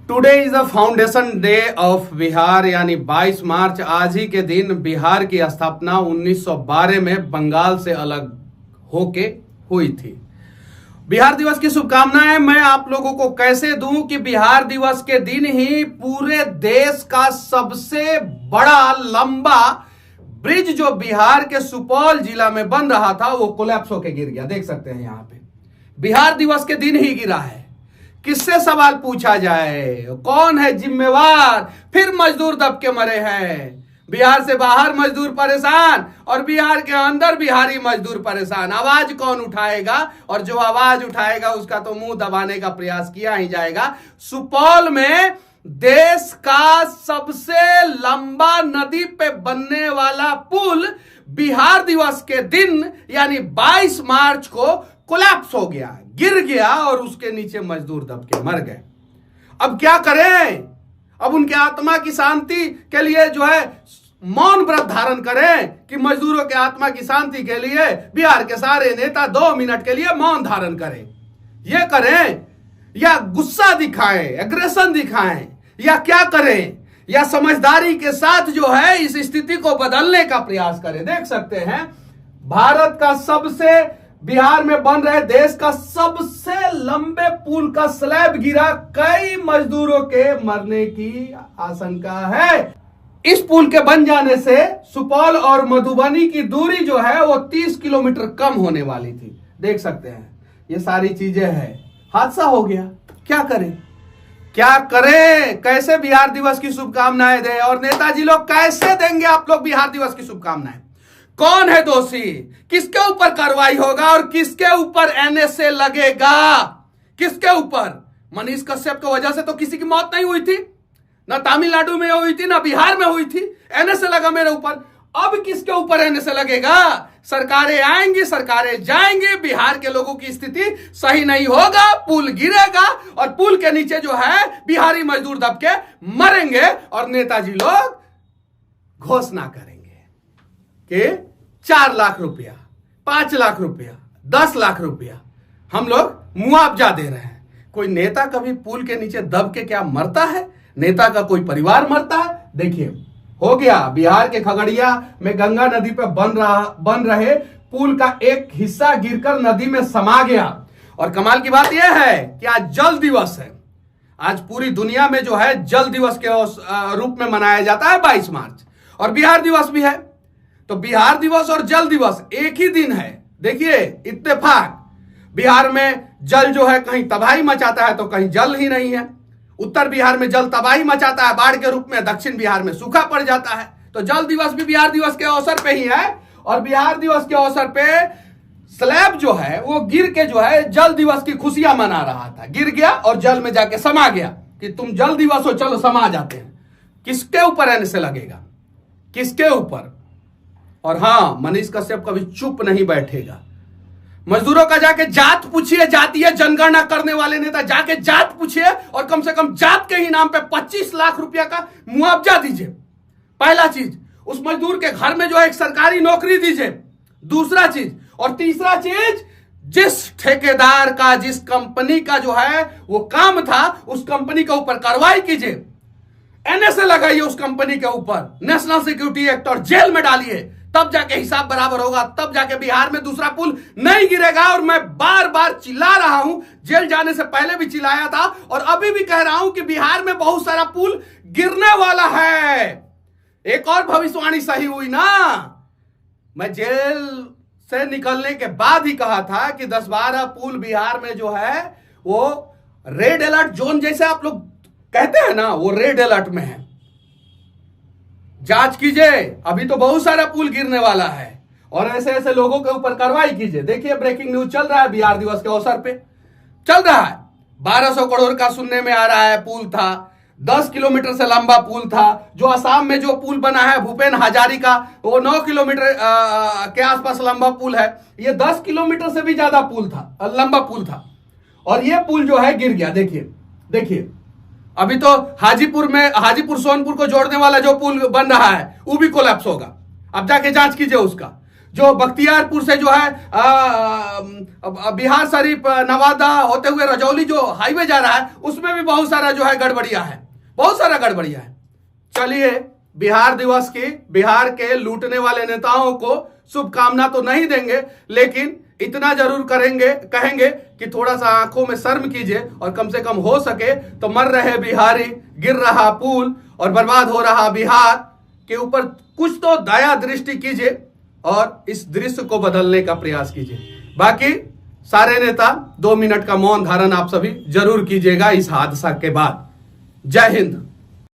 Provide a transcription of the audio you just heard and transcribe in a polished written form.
Today is the foundation day of Bihar, यानी 22 मार्च। आज ही के दिन बिहार की स्थापना 1912 में बंगाल से अलग होके हुई थी। बिहार दिवस की शुभकामनाएं मैं आप लोगों को कैसे दूं कि बिहार दिवस के दिन ही पूरे देश का सबसे बड़ा लंबा ब्रिज जो बिहार के सुपौल जिला में बन रहा था वो कोलैप्स होके गिर गया। देख सकते हैं यहां पे बिहार दिवस के दिन ही गिरा है। किससे सवाल पूछा जाए, कौन है जिम्मेवार? फिर मजदूर दब के मरे हैं। बिहार से बाहर मजदूर परेशान और बिहार के अंदर बिहारी मजदूर परेशान। आवाज कौन उठाएगा? और जो आवाज उठाएगा उसका तो मुंह दबाने का प्रयास किया ही जाएगा। सुपौल में देश का सबसे लंबा नदी पे बनने वाला पुल बिहार दिवस के दिन यानी 22 मार्च को कोलैप्स हो गया, गिर गया और उसके नीचे मजदूर दब के मर गए। अब क्या करें? अब उनके आत्मा की शांति के लिए जो है मौन व्रत धारण करें कि मजदूरों के आत्मा की शांति के लिए बिहार के सारे नेता 2 मिनट के लिए मौन धारण करें। ये करें या गुस्सा दिखाएं, एग्रेशन दिखाएं, या क्या करें? या समझदारी के साथ जो है इस स्थिति को बदलने का प्रयास करें। देख सकते हैं भारत का सबसे बिहार में बन रहे देश का सबसे लंबे पुल का स्लैब गिरा, कई मजदूरों के मरने की आशंका है। इस पुल के बन जाने से सुपौल और मधुबनी की दूरी जो है वो 30 किलोमीटर कम होने वाली थी। देख सकते हैं ये सारी चीजें हैं। हादसा हो गया, क्या करें? क्या करें? कैसे बिहार दिवस की शुभकामनाएं दें? और नेताजी लोग कैसे देंगे आप लोग बिहार दिवस की शुभकामनाएं? कौन है दोषी? किसके ऊपर कार्रवाई होगा और किसके ऊपर एनएसए लगेगा? किसके ऊपर? मनीष कश्यप की वजह से तो किसी की मौत नहीं हुई थी, ना तमिलनाडु में हुई थी, ना बिहार में हुई थी। एनएसए लगा मेरे ऊपर। अब किसके ऊपर एनएसए लगेगा? सरकारें आएंगी, सरकारें जाएंगी, बिहार के लोगों की स्थिति सही नहीं होगा, पुल गिरेगा और पुल के नीचे जो है बिहारी मजदूर दब के मरेंगे और नेताजी लोग घोषणा करेंगे कि 4 लाख रुपया, 5 लाख रुपया, 10 लाख रुपया हम लोग मुआवजा दे रहे हैं। कोई नेता कभी पुल के नीचे दब के क्या मरता है? नेता का कोई परिवार मरता है? देखिए हो गया बिहार के खगड़िया में गंगा नदी पे बन रहे पुल का एक हिस्सा गिरकर नदी में समा गया। और कमाल की बात यह है कि आज जल दिवस है। आज पूरी दुनिया में जो है जल दिवस के रूप में मनाया जाता है 22 मार्च, और बिहार दिवस भी है। तो बिहार दिवस और जल दिवस एक ही दिन है। देखिए इत्तेफाक, बिहार में जल जो है कहीं तबाही मचाता है तो कहीं जल ही नहीं है। उत्तर बिहार में जल तबाही मचाता है बाढ़ के रूप में, दक्षिण बिहार में सूखा पड़ जाता है। तो जल दिवस भी बिहार दिवस के अवसर पे ही है। और बिहार दिवस के अवसर पे स्लैब जो है वो गिर के जो है जल दिवस की खुशियां मना रहा था। गिर गया और जल में जाके समा गया कि तुम जल दिवस हो, चलो समा जाते हैं। किसके ऊपर एनएसए लगेगा? किसके ऊपर? और हां, मनीष कश्यप कभी चुप नहीं बैठेगा। मजदूरों का जाके जात पूछिए, जातीय जनगणना करने वाले नेता जाके जात पूछिए और कम से कम जात के ही नाम पे 25 लाख रुपया का मुआवजा दीजिए। पहला चीज, उस मजदूर के घर में जो है एक सरकारी नौकरी दीजिए। दूसरा चीज, और तीसरा चीज, जिस ठेकेदार का, जिस कंपनी का जो है वो काम था उस कंपनी के ऊपर कार्रवाई कीजिए। एनएसए लगाइए उस कंपनी के ऊपर, नेशनल सिक्योरिटी एक्ट, और जेल में डालिए। तब जाके हिसाब बराबर होगा, तब जाके बिहार में दूसरा पुल नहीं गिरेगा। और मैं बार बार चिल्ला रहा हूं, जेल जाने से पहले भी चिल्लाया था और अभी भी कह रहा हूं कि बिहार में बहुत सारा पुल गिरने वाला है। एक और भविष्यवाणी सही हुई ना। मैं जेल से निकलने के बाद ही कहा था कि 10-12 पुल बिहार में जो है वो रेड अलर्ट जोन, जैसे आप लोग कहते हैं ना, वो रेड अलर्ट में है। जांच कीजिए, अभी तो बहुत सारा पुल गिरने वाला है और ऐसे ऐसे लोगों के ऊपर कार्रवाई कीजिए। देखिए ब्रेकिंग न्यूज चल रहा है, बिहार दिवस के अवसर पे चल रहा है। 1200 करोड़ का सुनने में आ रहा है पुल था। 10 किलोमीटर से लंबा पुल था। जो असम में जो पुल बना है भूपेन हजारिका, वो 9 किलोमीटर के आसपास लंबा पुल है। ये 10 किलोमीटर से भी ज्यादा पुल था, लंबा पुल था। और ये पुल जो है गिर गया। देखिए अभी तो हाजीपुर सोनपुर को जोड़ने वाला जो पुल बन रहा है वो भी कोलैप्स होगा। अब जाके जांच कीजिए उसका। जो बख्तियारपुर से जो है बिहार शरीफ नवादा होते हुए रजौली जो हाईवे जा रहा है, उसमें भी बहुत सारा जो है गड़बड़िया है, बहुत सारा गड़बड़िया है। चलिए, बिहार दिवस की बिहार के लूटने वाले नेताओं को शुभकामना तो नहीं देंगे, लेकिन इतना जरूर कहेंगे कि थोड़ा सा आंखों में शर्म कीजिए और कम से कम हो सके तो मर रहे बिहारी, गिर रहा पुल और बर्बाद हो रहा बिहार के ऊपर कुछ तो दया दृष्टि कीजिए और इस दृश्य को बदलने का प्रयास कीजिए। बाकी सारे नेता 2 मिनट का मौन धारण आप सभी जरूर कीजिएगा इस हादसा के बाद। जय हिंद।